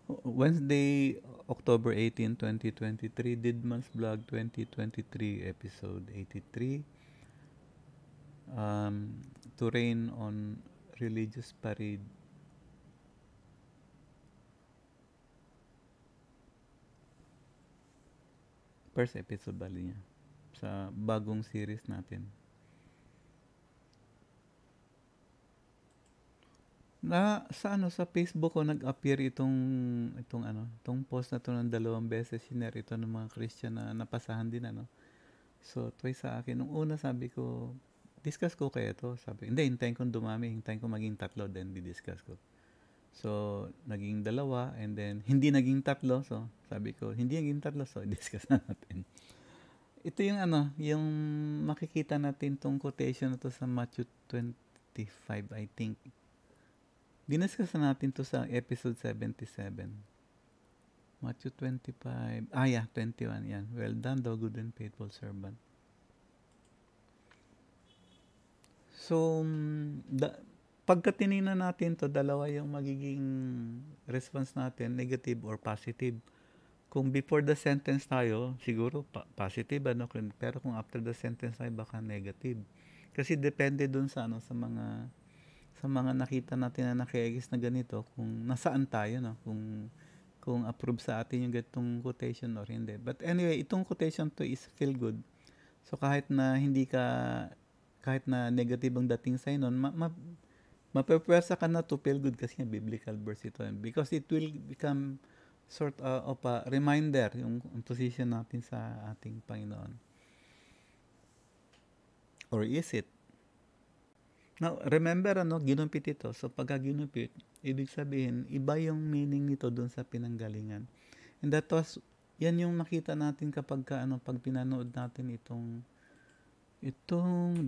Wednesday, October 18, 2023, Didman's Vlog 2023, episode 83. To rain on religious parade. First episode bali niya sa bagong series natin. Sa Facebook ko nag-appear itong post na to ng dalawang beses sinare ito ng mga Christian na napasahan din ano. So, twice sa akin. Nung una sabi ko, discuss ko kaya ito. Sabi, hindi, hintayin kong dumami. Hintayin ko maging tatlo, then di-discuss ko. So, naging dalawa, and then, hindi naging tatlo. So, sabi ko, hindi naging tatlo, so, discuss na natin. Ito yung yung makikita natin tong quotation na to sa Matthew 25, I think. Diniscuss na natin to sa episode 77. Matthew 25, yeah, 21, yan. Well done, thou good and faithful servant. So, pagka tinignan natin to, dalawa yung magiging response natin, negative or positive. Kung before the sentence tayo, siguro positive, ano? Pero kung after the sentence tayo, baka negative. Kasi depende dun sa mga nakita natin na naki-exist na ganito, kung nasaan tayo, no? Kung approve sa atin yung ganitong quotation or hindi. But anyway, itong quotation to is feel good. So kahit na negative ang dating sa'yo nun, mapapwersa ka na to feel good kasi nga biblical verse ito. Because it will become sort of a reminder yung position natin sa ating Panginoon. Or is it? Now, remember, ginumpit ito. So, pagka ginumpit, ibig sabihin, iba yung meaning nito dun sa pinanggalingan. And that was, yan yung makita natin kapag pag pinanood natin itong YouTube.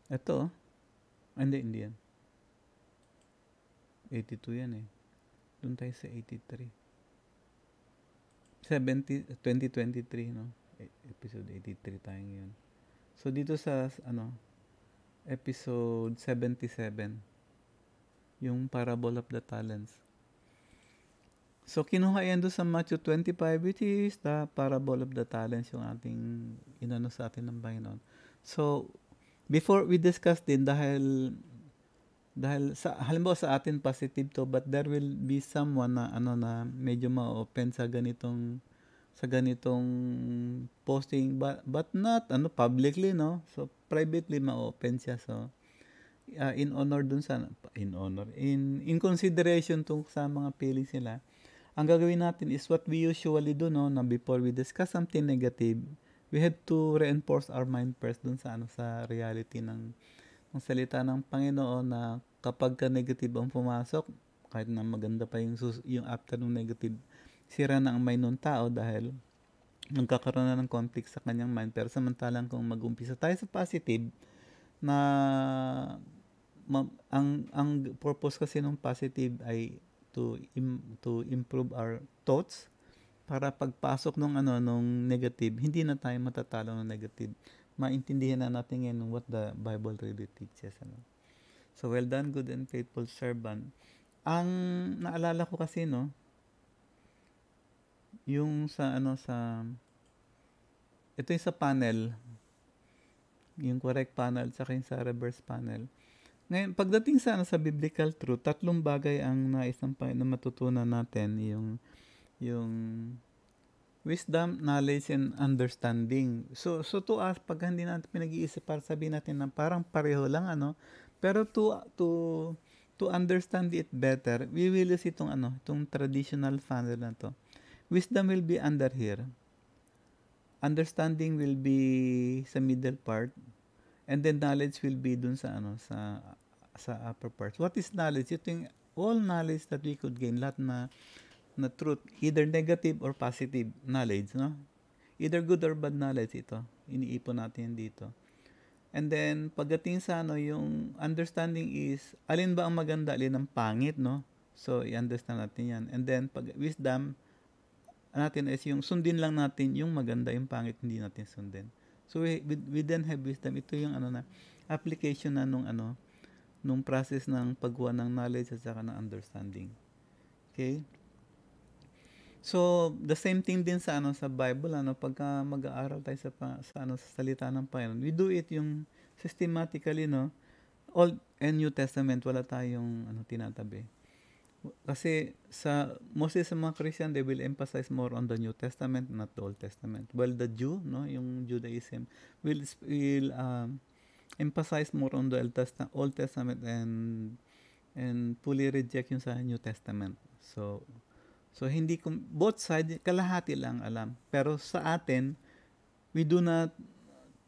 Ito, hindi yan. 82 yan eh. Doon tayo sa 83. 2023, no? Episode 83 tayo ngayon. So, dito sa, episode 77, yung Parable of the Talents. So, kinuha yan doon sa Matthew 25, which is the Parable of the Talents, yung ating inano sa atin ng Panginoon. So, before we discuss din, dahil halimbawa sa atin positive to, but there will be someone na medyo ma-open sa ganitong posting, but not publicly, no? So privately ma-open siya. So in consideration tong sa mga feelings nila, ang gagawin natin is what we usually do, no, na before we discuss something negative, we have to reinforce our mind first dun sa reality ng salita ng Panginoon, na kapag ka negative ang pumasok, kahit na maganda pa yung after ng negative, sira na ang mind ng tao dahil magkakaroon na ng conflict sa kanyang mind. Pero samantalang kung mag-umpisa tayo sa positive, na ang purpose kasi ng positive ay to improve our thoughts, para pagpasok nung negative, hindi na tayo matatalo ng negative. Maintindihan na natin ngayon what the Bible really teaches. So, well done, good and faithful servant. Ang naalala ko kasi, no, yung ito yung sa panel, yung correct panel, saka yung sa reverse panel. Ngayon, pagdating sa biblical truth, tatlong bagay ang nais na matutunan natin, yung wisdom, knowledge, and understanding. So to us, pag hindi natin pinag-iisip, para sabihin natin na parang pareho lang, pero to understand it better, we will use itong traditional funnel na to. Wisdom will be under here. Understanding will be sa middle part, and then knowledge will be dun sa upper part. What is knowledge? Ito yung all knowledge that we could gain, lahat na truth, either negative or positive knowledge, no? Either good or bad knowledge, ito iniipon natin dito. And then pagdating sa yung understanding is alin ba ang maganda, alin ang pangit, no? So i-understand natin yan. And then pag wisdom natin is yung sundin lang natin yung maganda, yung pangit hindi natin sundin. So we then have wisdom. Ito yung ano na application na nung process ng pagkuha ng knowledge at saka ng understanding. Okay? So, the same thing din sa sa Bible, pagka mag-aaral tayo sa salita ng Panginoon. We do it yung systematically, Old and New Testament, wala tayong tinatabi. Kasi mostly sa mga Christian, they will emphasize more on the New Testament, not the Old Testament. Well, the Jew, yung Judaism, will emphasize more on the Old Testament and fully reject yung sa New Testament. So hindi both sides, kalahati lang alam. Pero sa atin, we do not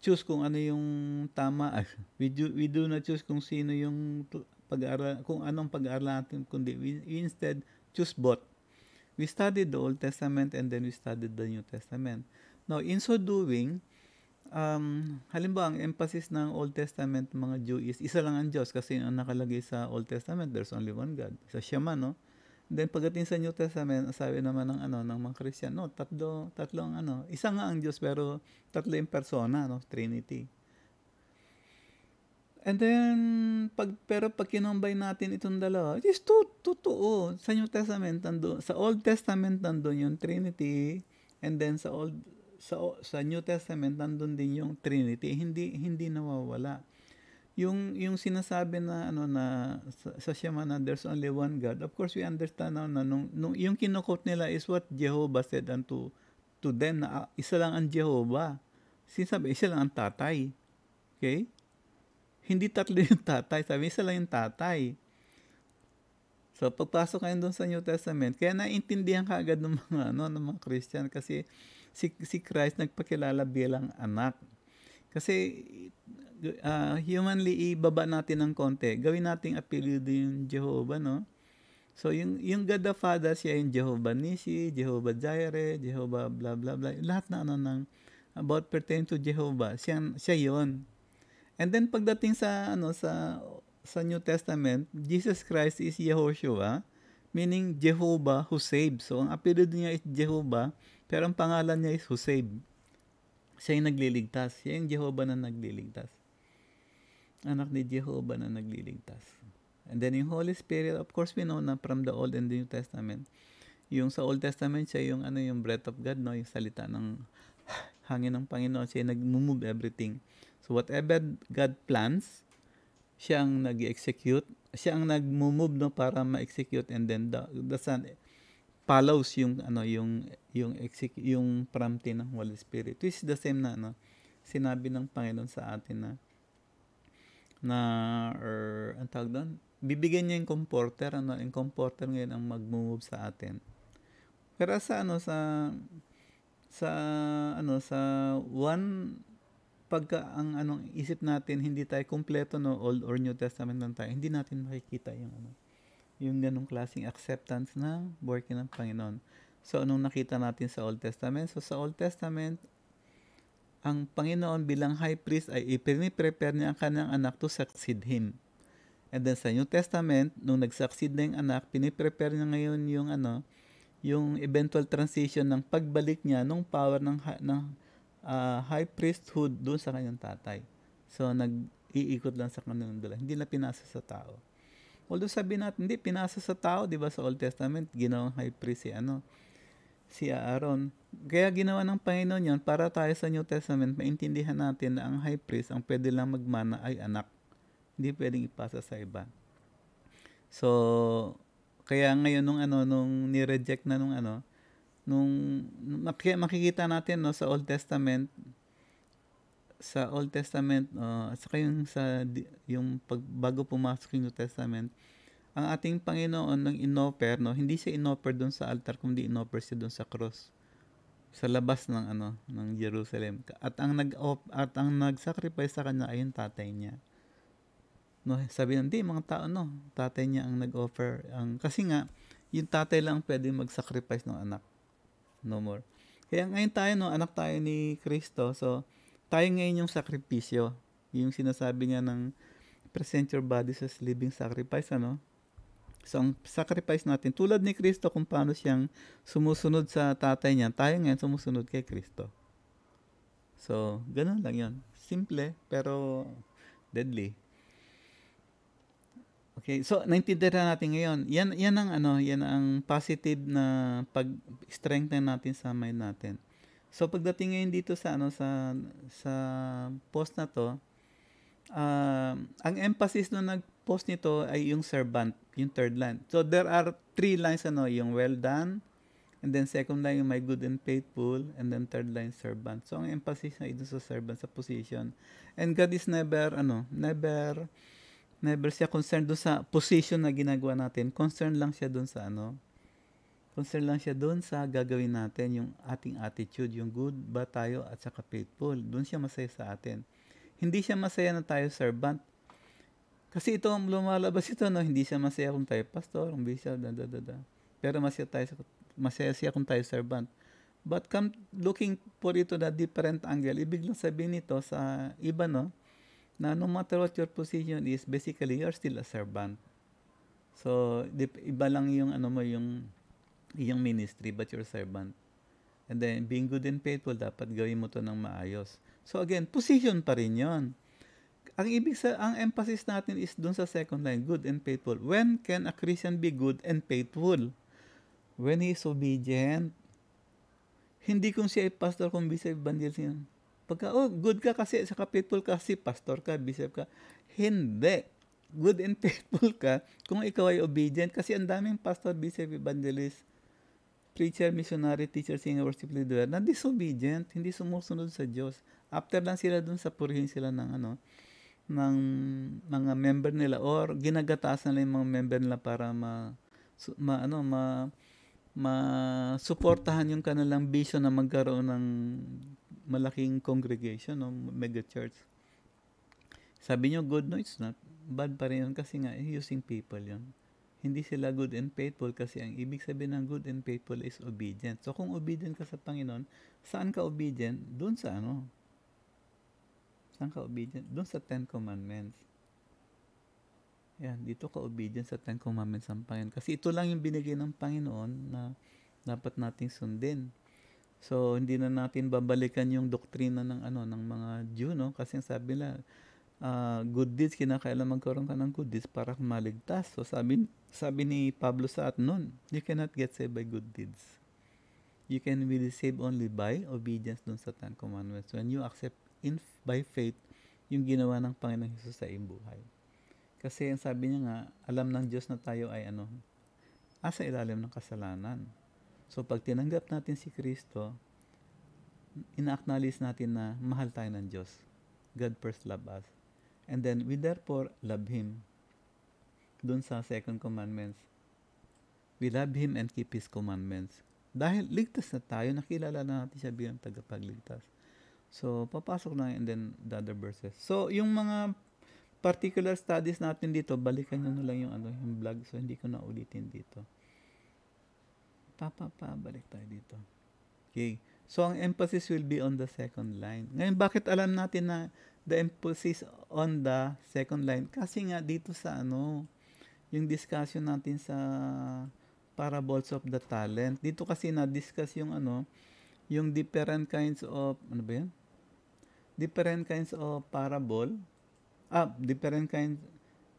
choose kung ano yung tama. We do not choose kung sino yung pag-aaral, kung anong pag-aaral natin, kundi we instead choose both. We studied the Old Testament and then we studied the New Testament. Now, in so doing, halimbawa, ang emphasis ng Old Testament mga Jew is isa lang ang Diyos kasi ang nakalagay sa Old Testament, there's only one God. Sa Shema, Then pagdating sa New Testament, sabi naman ng mga Christian, tatlo ang isa nga ang Diyos pero tatlo yung persona, Trinity. And then pero pag kinombine natin itong dalawa, it is totoo. Sa New Testament sa Old Testament nandun yung Trinity, and then sa New Testament nandun din yung Trinity, hindi nawawala. Yung sinasabi na sa Shema na there's only one God, of course we understand now na nung yung kinukot nila is what Jehovah said unto them, na isa lang ang Jehovah. Sinasabi, isa lang ang tatay. Okay? Hindi tatlo yung tatay. Sabi, isa lang yung tatay. So, pagpasok kayo doon sa New Testament, kaya naintindihan ka agad ng mga Christian kasi si Christ nagpakilala bilang anak. Kasi humanly, ibaba natin ng konti. Gawin nating apelido yung Jehovah, So, yung God the Father, siya yung Jehovah Nisi, Jehovah Jireh, Jehovah blah blah blah. Lahat na about pertaining to Jehovah, siya yon. And then pagdating sa New Testament, Jesus Christ is Yehoshua, meaning Jehovah who saves. So, ang apelido niya is Jehovah, pero ang pangalan niya is who save. Siya yung nagliligtas. Siya yung Jehovah na nagliligtas. Anak ni Jehovah na nagliligtas. And then yung Holy Spirit, of course we know na from the Old and the New Testament. Yung sa Old Testament, siya yung yung breath of God, yung salita ng hangin ng Panginoon. Siya yung nag-move everything. So whatever God plans, siya ang nag-execute. Siya ang nag-move para ma-execute, and then the Son follows yung prompting ng Holy Spirit. Which is the same na sinabi ng Panginoon sa atin ang tawag doon, bibigyan niya yung comforter, yung comforter ngayon ang mag-move sa atin. Pero sa one, pagka ang isip natin hindi tayo kumpleto Old or New Testament lang tayo, hindi natin makikita yung ganong klaseng acceptance ng working ng Panginoon. So anong nakita natin sa Old Testament? So sa Old Testament, ang Panginoon bilang high priest ay ipiniprepare niya ang kanyang anak to succeed him. And then sa New Testament, nung nag-succeed na yung anak, piniprepare niya ngayon yung eventual transition ng pagbalik niya nung power ng high priesthood doon sa kanyang tatay. So nag-iikot lang sa kanyang dala. Hindi na pinasa sa tao. Although sabi natin, hindi pinasa sa tao, di ba, sa Old Testament, ginawang high priest si Aaron. Kaya ginawa ng Panginoon yun para tayo sa New Testament maintindihan natin na ang high priest, ang pwede lang magmana ay anak. Hindi pwedeng ipasa sa iba. So, kaya ngayon nung ni-reject na makikita natin sa Old Testament, at saka yung bago pumasok yung New Testament, ang ating Panginoon nang inoffer, hindi siya inoffer doon sa altar, kundi inoffer siya doon sa cross, sa labas ng Jerusalem. At ang nag-sacrifice sa kanya ay yung tatay niya. Sabi hindi, mga tao tatay niya ang nag-offer. Kasi nga, yung tatay lang pwede mag-sacrifice ng anak. No more. Kaya ngayon tayo, anak tayo ni Kristo. So, tayo ngayon yung sakripisyo. Yung sinasabi niya ng present your bodies as living sacrifice, So, ang sacrifice natin, tulad ni Kristo kung paano siyang sumusunod sa tatay niya, tayo ngayon sumusunod kay Kristo. So, ganun lang yun. Simple, pero deadly. Okay, so naintindihan natin ngayon. Yan ang ano, yan ang positive na pag-strengthen natin sa mind natin. So pagdating ngayon dito sa ano sa post na to, ang emphasis no nag-post nito ay yung servant, yung third line. So there are three lines ano, yung well done, and then second line yung my good and faithful, and then third line servant. So ang emphasis na ito sa servant sa position. And God is never siya concerned doon sa position na ginagawa natin. Concerned lang siya doon sa ano. Concerned lang siya doon sa gagawin natin, yung ating attitude, yung good ba tayo at saka faithful. Doon siya masaya sa atin. Hindi siya masaya na tayo servant. Kasi ito, lumalabas ito, no? Hindi siya masaya kung tayo pastor, kung bishop, Pero masaya siya kung tayo servant. But come looking for ito na different angle, ibig lang sabihin nito sa iba, no? Na no matter what your position is, basically, you're still a servant. So, iba lang yung ano mo, yung ministry, but you're a servant. And then, being good and faithful, dapat gawin mo to ng maayos. So, again, position pa rin yun. Ang emphasis natin is dun sa second line, good and faithful. When can a Christian be good and faithful? When he is obedient. Hindi kung siya ay pastor, kung bishop, evangelist yun. Pagka, good ka kasi, saka faithful ka kasi, pastor ka, bishop ka. Hindi. Good and faithful ka kung ikaw ay obedient. Kasi ang daming pastor, bishop, evangelist, preacher, missionary, teacher, singer, worship leader, na disobedient, hindi sumusunod sa Diyos. After lang sila dun sa purihin sila ng ng mga member nila, or ginagatasan nila yung mga member nila para suportahan yung kanilang vision na magkaroon ng malaking congregation, no? Mega church. Sabi nyo, good, no, it's not. Bad pa rin yun kasi nga, using people yun. Hindi sila good and faithful kasi ang ibig sabihin ng good and faithful is obedient. So, kung obedient ka sa Panginoon, saan ka obedient? Doon sa ano? Saan ka obedient? Doon sa 10 Commandments. Yan, dito ka obedient sa 10 Commandments ng Panginoon. Kasi ito lang yung binigay ng Panginoon na dapat nating sundin. So, hindi na natin babalikan yung doktrina ng ng mga Jew, no? Kasi sabi nila, good deeds, kinakailan magkaroon ka ng good deeds para maligtas. So, sabi ni Pablo sa atin you cannot get saved by good deeds. You can be saved only by obedience dun sa 10 Commandments. When you accept by faith yung ginawa ng Panginoong Hesus sa iyong buhay. Kasi ang sabi niya nga, alam ng Diyos na tayo ay asa ilalim ng kasalanan. So, pag tinanggap natin si Kristo, ina-acknowledge natin na mahal tayo ng Diyos. God first love us. And then, we therefore love Him. Doon sa second commandments. We love Him and keep His commandments. Dahil ligtas na tayo, nakilala na natin siya bilang tagapagligtas. So, papasok na and then the other verses. So, yung mga particular studies natin dito, balikan nyo na lang yung vlog. So, hindi ko na ulitin dito. Balik tayo dito. Okay. So, ang emphasis will be on the second line. Ngayon, bakit alam natin na the emphasis on the second line? Kasi nga dito sa yung discussion natin sa parables of the talent. Dito kasi na-discuss yung yung different kinds of, different kinds of parable.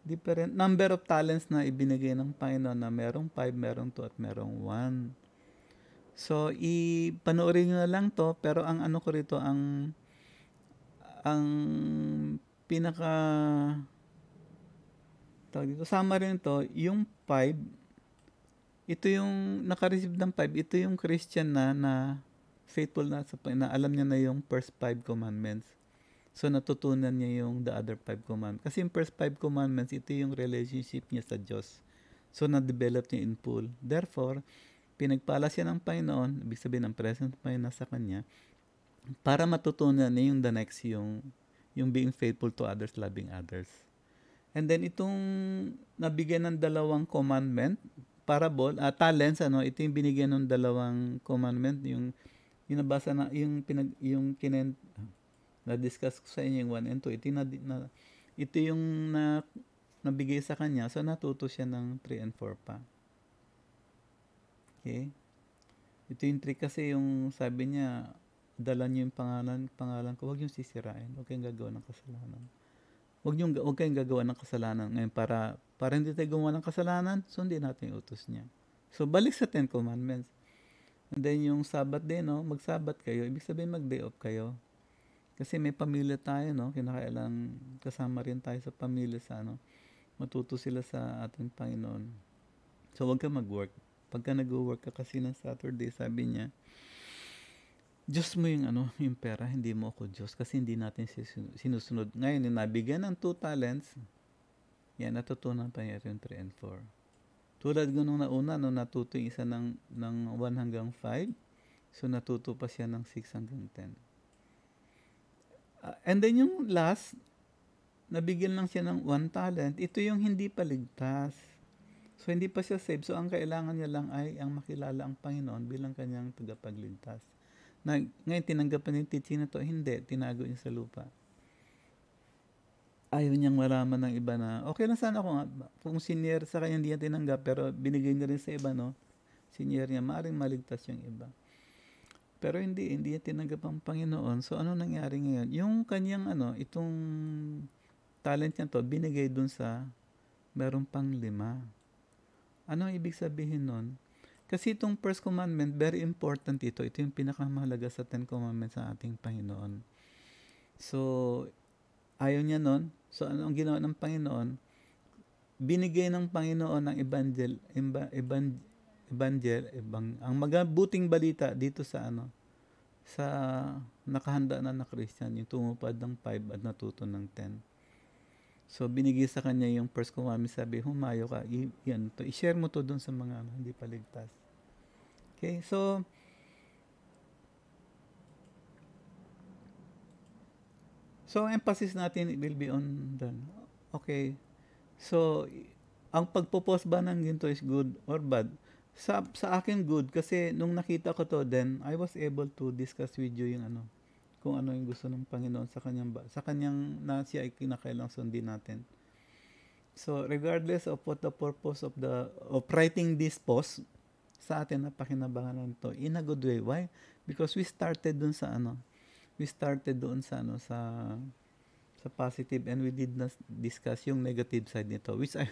Different number of talents na ibinigay ng Panginoon na merong 5, merong 2, at merong 1. So, panoorin nyo na lang to, pero ang ko rito, ang pinaka summary nito, yung 5, ito yung naka-receive ng 5, ito yung Christian na faithful na alam niya na yung first 5 commandments. So, natutunan niya yung the other 5 commandments. Kasi yung first 5 commandments, ito yung relationship niya sa Diyos. So, na-develop niya in full. Therefore, pinagpala siya ng Panginoon, ibig sabihin ng presence ng Panginoon sa kanya, para matutunan niya yung the next, yung being faithful to others, loving others. And then, itong nabigyan ng 2 commandment, parable, talents, ito yung binigyan ng 2 commandment, yung nabasa na, na-discuss ko sa inyo yung 1 and 2, ito yung nabigay sa kanya, so natuto siya ng 3 and 4 pa. Okay? Ito yung trick kasi yung sabi niya, dala niyo yung pangalan ko, huwag niyong sisirain. Huwag kayong gagawa ng kasalanan. Huwag kayong gagawa ng kasalanan ngayon para hindi tayo gumawa ng kasalanan, sundin natin yung utos niya. So, balik sa Ten Commandments. And then, yung Sabbath day, no? Mag-Sabbath kayo. Ibig sabihin, mag-day off kayo. Kasi may pamilya tayo, no? Kinakailang kasama rin tayo sa pamilya sa, ano, matuto sila sa ating Panginoon. So, huwag ka mag-work. Pagka nag-work ka kasi ng Saturday, sabi niya, Diyos mo yung ano, yung pera, hindi mo ako Diyos kasi hindi natin sinusunod. Ngayon, yung nabigyan ng 2 talents, yan, natutunan pa niya yung 3 and 4. Tulad ko nung nauna, no, natuto yung isa ng 1 hanggang 5, so natuto pa siya ng 6 hanggang 10. And then yung last, nabigyan lang siya ng 1 talent, ito yung hindi pa ligtas. So, hindi pa siya saved. So, ang kailangan niya lang ay ang makilala ang Panginoon bilang kanyang tagapagligtas. Ngayon, tinanggapan yung teaching na to, hindi, tinago niya sa lupa. Ayaw niyang malaman ng iba na, okay lang sana kung senior sa kanya hindi niya tinanggap, pero binigay niya rin sa iba, no? Senior niya, maaaring maligtas yung iba. Pero hindi niya tinanggap ang Panginoon. So, ano nangyari ngayon? Yung kanyang, itong talent niya to, binigay dun sa meron pang 5. Ano ang ibig sabihin nun? Kasi itong first commandment, very important ito. Ito yung pinakamahalaga sa 10 commandments sa ating Panginoon. So, ayaw niya nun. So, ano ang ginawa ng Panginoon? Binigay ng Panginoon ng ang magabuting balita dito sa sa nakahanda na Christian, yung tumupad ng 5 at natuto ng 10. So, binigay sa kanya yung first commandment, sabi, humayo ka, i-share mo to dun sa mga hindi paligtas. Okay, so, emphasis natin will be on done. Okay, so, ang pagpo-post ba ng ginto is good or bad? Sa akin good, kasi nung nakita ko to, then I was able to discuss with you yung kung ano yung gusto ng Panginoon sa kanyang na siya ay kinakailang sundin natin. So, regardless of what the purpose of writing this post, sa atin napakinabangan nito in a good way. Why? Because we started doon sa sa positive, and we did not discuss yung negative side nito, which I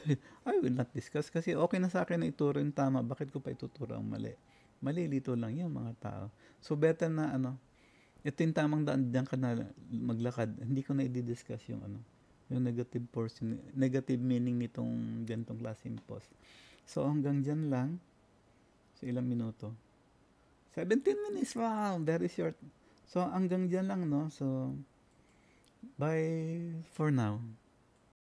will not discuss kasi okay na sa akin na ituro yung tama. Bakit ko pa ituturo ang mali? Malilito lang yung mga tao. So, better na ito yung tamang daan, diyan ka na maglakad. Hindi ko na i-discuss yung yung negative portion, negative meaning nitong ganitong klaseng post. So, hanggang dyan lang. So, ilang minuto? 17 minutes. Wow, very short. So, hanggang dyan lang, no? So, bye for now.